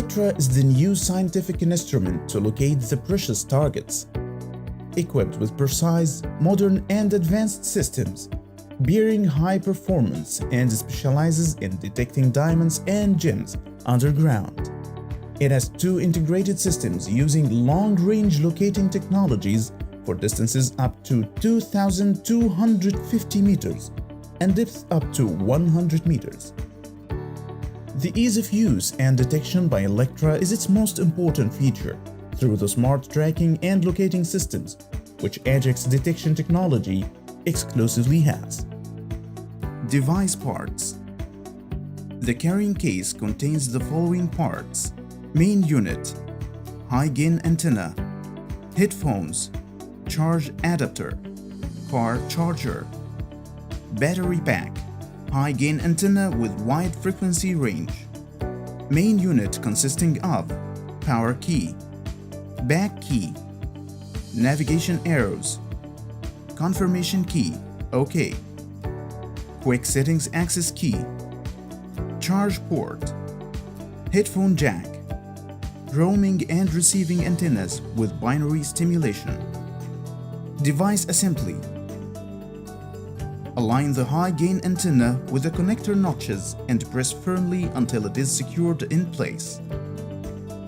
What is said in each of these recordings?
Electra is the new scientific instrument to locate the precious targets. Equipped with precise, modern and advanced systems, bearing high performance and specializes in detecting diamonds and gems underground. It has two integrated systems using long-range locating technologies for distances up to 2,250 meters and depth up to 100 meters. The ease of use and detection by Electra is its most important feature through the smart tracking and locating systems, which Ajax detection technology exclusively has. Device parts. The carrying case contains the following parts: main unit, high-gain antenna, headphones, charge adapter, car charger, battery pack, high-gain antenna with wide frequency range, main unit consisting of power key, back key, navigation arrows, confirmation key, OK, quick settings access key, charge port, headphone jack, roaming and receiving antennas with binary stimulation. Device assembly. Align the high-gain antenna with the connector notches and press firmly until it is secured in place.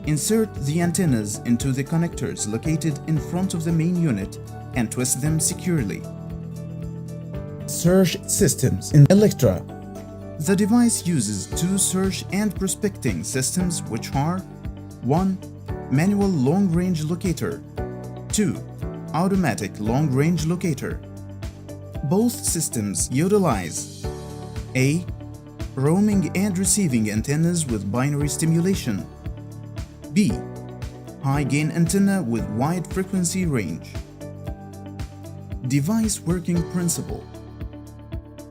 Insert the antennas into the connectors located in front of the main unit and twist them securely. Search systems in Electra. The device uses two search and prospecting systems, which are 1. Manual long-range locator, 2. Automatic long-range locator. Both systems utilize A. Roaming and receiving antennas with binary stimulation, B. High-gain antenna with wide frequency range. Device working principle.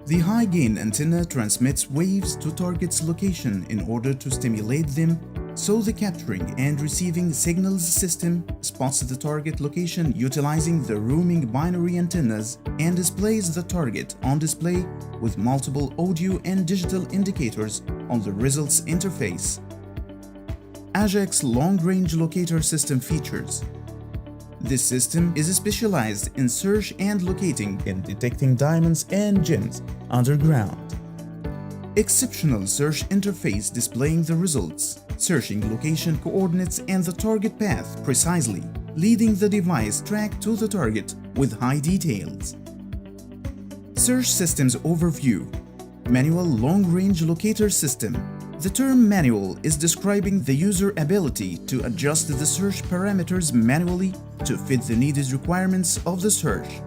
The high-gain antenna transmits waves to target's location in order to stimulate them, so the capturing and receiving signals system spots the target location utilizing the roaming binary antennas and displays the target on display with multiple audio and digital indicators on the results interface. Ajax long-range locator system features. This system is specialized in search and locating and detecting diamonds and gems underground. Exceptional search interface displaying the results, searching location coordinates and the target path precisely, leading the device track to the target with high details. Search systems overview. Manual long-range locator system. The term manual is describing the user ability to adjust the search parameters manually to fit the needed requirements of the search,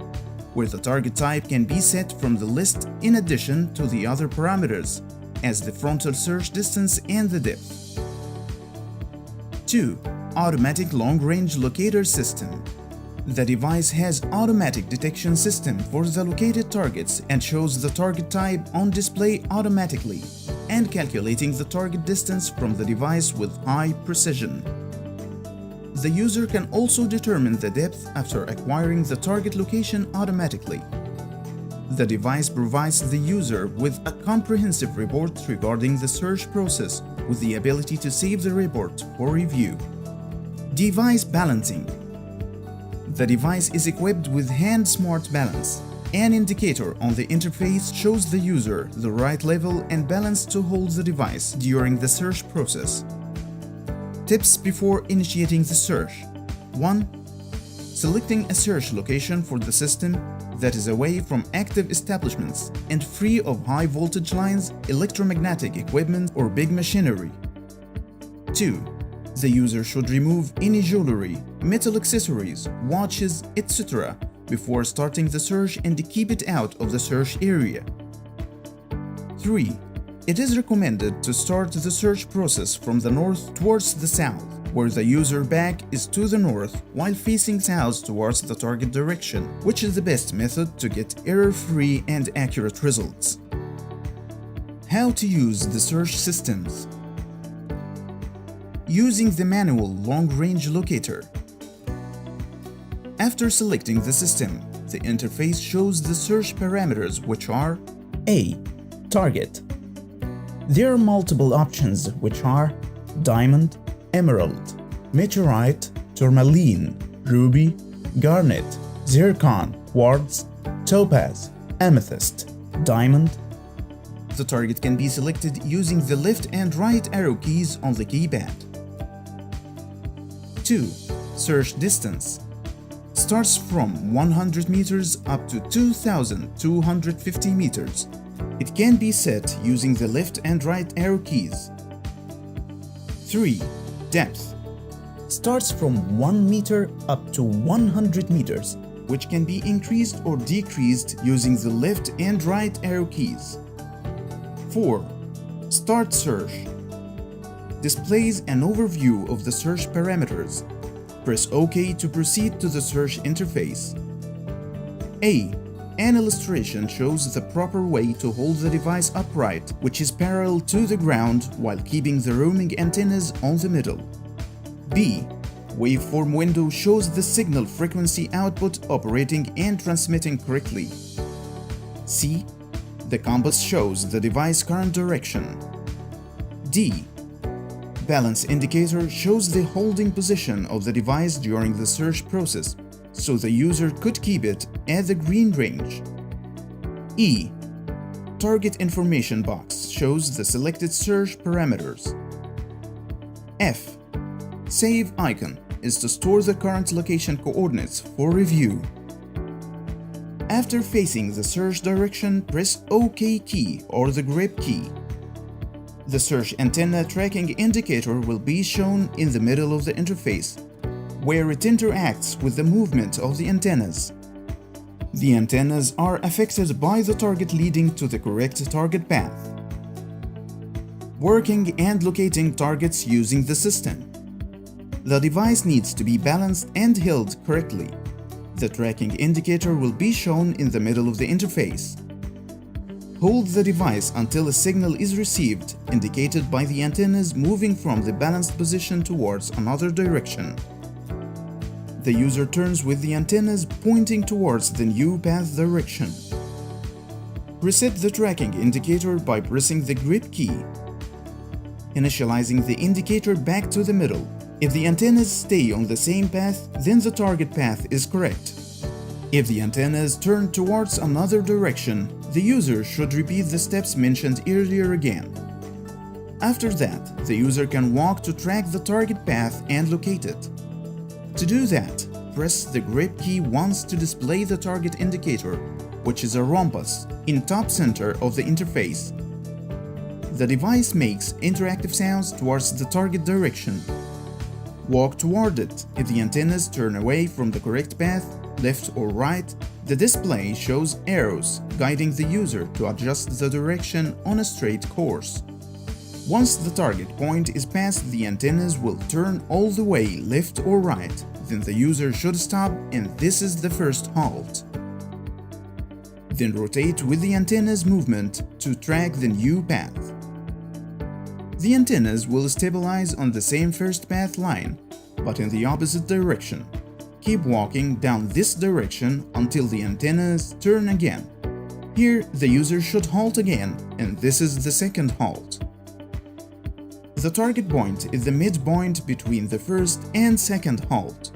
where the target type can be set from the list in addition to the other parameters, as the frontal search distance and the depth. 2. Automatic long-range locator system. The device has automatic detection system for the located targets and shows the target type on display automatically, and calculating the target distance from the device with high precision. The user can also determine the depth after acquiring the target location automatically. The device provides the user with a comprehensive report regarding the search process with the ability to save the report for review. Device balancing. The device is equipped with Hand Smart Balance. An indicator on the interface shows the user the right level and balance to hold the device during the search process. Tips before initiating the search. 1. Selecting a search location for the system that is away from active establishments and free of high voltage lines, electromagnetic equipment, or big machinery. 2. The user should remove any jewelry, metal accessories, watches, etc. before starting the search and keep it out of the search area. 3. It is recommended to start the search process from the north towards the south, where the user back is to the north while facing south towards the target direction, which is the best method to get error-free and accurate results. How to use the search systems. Using the manual long-range locator. After selecting the system, the interface shows the search parameters, which are A. Target. There are multiple options, which are diamond, emerald, meteorite, tourmaline, ruby, garnet, zircon, quartz, topaz, amethyst, diamond. The target can be selected using the left and right arrow keys on the keypad. 2. Search distance. Starts from 100 meters up to 2,250 meters. It can be set using the left and right arrow keys. 3. Depth. Starts from 1 meter up to 100 meters, which can be increased or decreased using the left and right arrow keys. 4. Start search. Displays an overview of the search parameters. Press OK to proceed to the search interface. A. An illustration shows the proper way to hold the device upright, which is parallel to the ground while keeping the roaming antennas on the middle. B. Waveform window shows the signal frequency output operating and transmitting correctly. C. The compass shows the device current direction. D. Balance indicator shows the holding position of the device during the search process, so the user could keep it at the green range. E. Target information box shows the selected search parameters. F. Save icon is to store the current location coordinates for review. After facing the search direction, press OK key or the grip key. The search antenna tracking indicator will be shown in the middle of the interface, where it interacts with the movement of the antennas. The antennas are affected by the target leading to the correct target path. Working and locating targets using the system. The device needs to be balanced and held correctly. The tracking indicator will be shown in the middle of the interface. Hold the device until a signal is received, indicated by the antennas moving from the balanced position towards another direction. The user turns with the antennas pointing towards the new path direction. Reset the tracking indicator by pressing the grip key. Initializing the indicator back to the middle. If the antennas stay on the same path, then the target path is correct. If the antennas turn towards another direction, the user should repeat the steps mentioned earlier again. After that, the user can walk to track the target path and locate it. To do that, press the grip key once to display the target indicator, which is a rhombus, in top center of the interface. The device makes interactive sounds towards the target direction. Walk toward it. If the antennas turn away from the correct path, left or right, the display shows arrows guiding the user to adjust the direction on a straight course. Once the target point is passed, the antennas will turn all the way left or right. Then the user should stop, and this is the first halt. Then rotate with the antenna's movement to track the new path. The antennas will stabilize on the same first path line, but in the opposite direction. Keep walking down this direction until the antennas turn again. Here, the user should halt again, and this is the second halt. The target point is the midpoint between the first and second halt.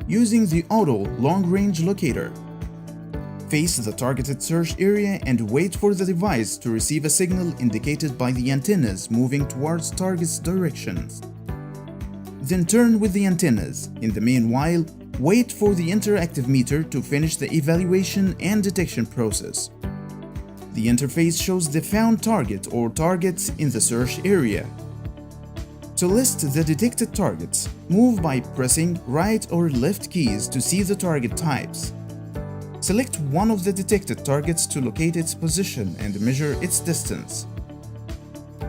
Using the auto long-range locator, face the targeted search area and wait for the device to receive a signal indicated by the antennas moving towards target's directions. Then turn with the antennas. In the meanwhile, wait for the interactive meter to finish the evaluation and detection process. The interface shows the found target or targets in the search area. To list the detected targets, move by pressing right or left keys to see the target types. Select one of the detected targets to locate its position and measure its distance.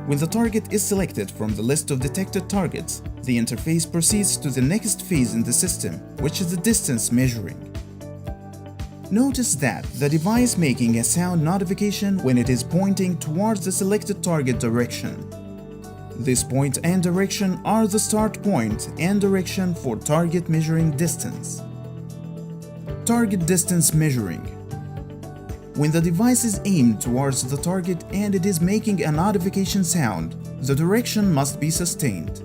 When the target is selected from the list of detected targets, the interface proceeds to the next phase in the system, which is the distance measuring. Notice that the device making a sound notification when it is pointing towards the selected target direction. This point and direction are the start point and direction for target measuring distance. Target distance measuring. When the device is aimed towards the target and it is making a notification sound, the direction must be sustained.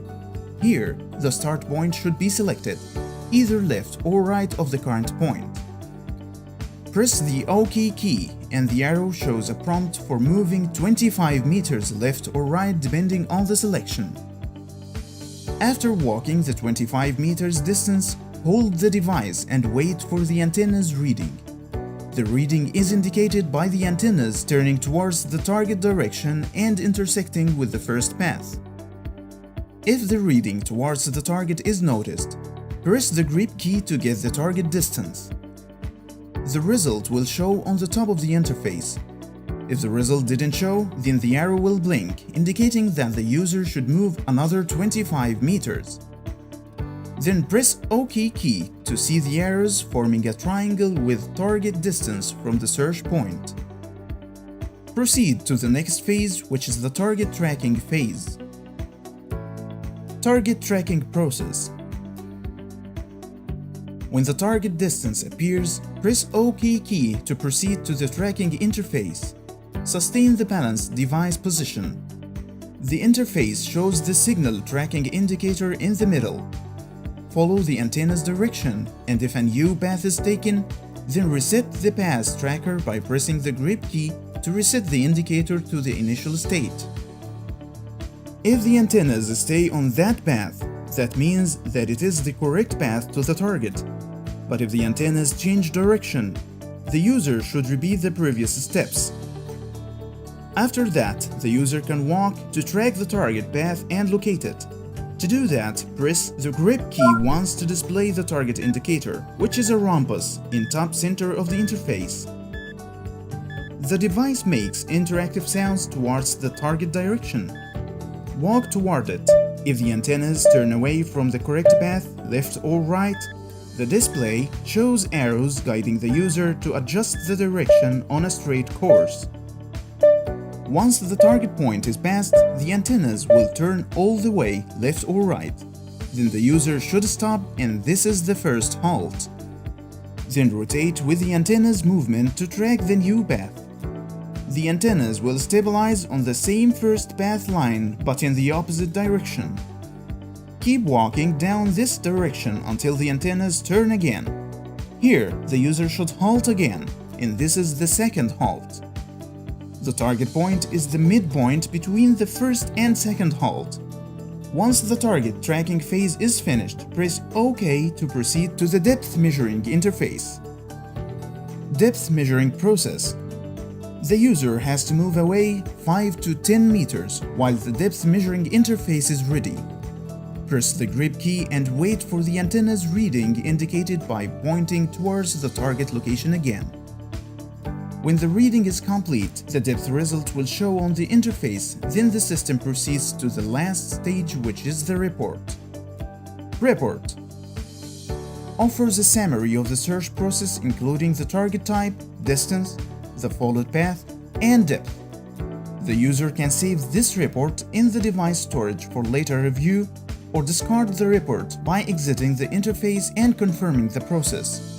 Here, the start point should be selected, either left or right of the current point. Press the OK key and the arrow shows a prompt for moving 25 meters left or right depending on the selection. After walking the 25 meters distance, hold the device and wait for the antenna's reading. The reading is indicated by the antennas turning towards the target direction and intersecting with the first path. If the reading towards the target is noticed, press the grip key to get the target distance. The result will show on the top of the interface. If the result didn't show, then the arrow will blink, indicating that the user should move another 25 meters. Then press OK key to see the arrows forming a triangle with target distance from the search point. Proceed to the next phase, which is the target tracking phase. Target tracking process. When the target distance appears, press OK key to proceed to the tracking interface. Sustain the balanced device position. The interface shows the signal tracking indicator in the middle. Follow the antenna's direction, and if a new path is taken, then reset the path tracker by pressing the grip key to reset the indicator to the initial state. If the antennas stay on that path, that means that it is the correct path to the target. But if the antennas change direction, the user should repeat the previous steps. After that, the user can walk to track the target path and locate it. To do that, press the grip key once to display the target indicator, which is a rhombus in top center of the interface. The device makes interactive sounds towards the target direction. Walk toward it. If the antennas turn away from the correct path, left or right, the display shows arrows guiding the user to adjust the direction on a straight course. Once the target point is passed, the antennas will turn all the way left or right. Then the user should stop, and this is the first halt. Then rotate with the antenna's movement to track the new path. The antennas will stabilize on the same first path line but in the opposite direction. Keep walking down this direction until the antennas turn again. Here, the user should halt again, and this is the second halt. The target point is the midpoint between the first and second halt. Once the target tracking phase is finished, press OK to proceed to the depth measuring interface. Depth measuring process. The user has to move away 5 to 10 meters while the depth measuring interface is ready. Press the grip key and wait for the antenna's reading indicated by pointing towards the target location again. When the reading is complete, the depth result will show on the interface, then the system proceeds to the last stage, which is the report. Report offers a summary of the search process including the target type, distance, the followed path, and depth. The user can save this report in the device storage for later review or discard the report by exiting the interface and confirming the process.